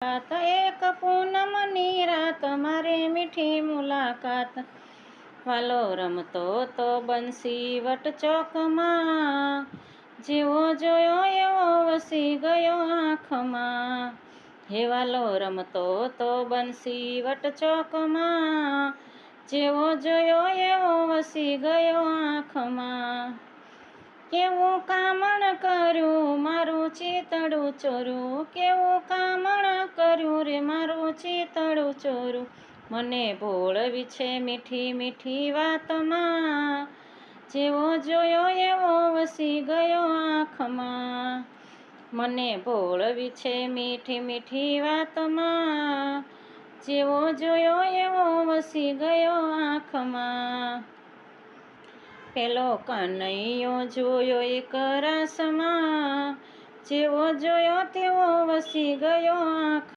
રાત એક પૂનમની રાત મારે મીઠી મુલાકાત, વાલો રમતો તો બંસી વટ ચોકમાં, જેવો જોયો એવો વસી ગયો આંખમાં. હે વાલો રમતો તો બંસી વટ ચોકમાં, જેવો જોયો એવો વસી ગયો આંખમાં. કેવું કામણ કર્યું મારું ચિતડું ચોરું, કેવું કામણ કર્યું રે મારું ચિતડું ચોરું. મને ભોળવી છે મીઠી મીઠી વાતમાં, જેવો જોયો એવો વસી ગયો આંખમાં. મને ભોળવી છે મીઠી મીઠી વાતમાં, જેવો જોયો એવો વસી ગયો આંખમાં. પેલો કનૈયો જોયો એક રાસમાં, જેવો જોયો તેવો વસી ગયો આંખ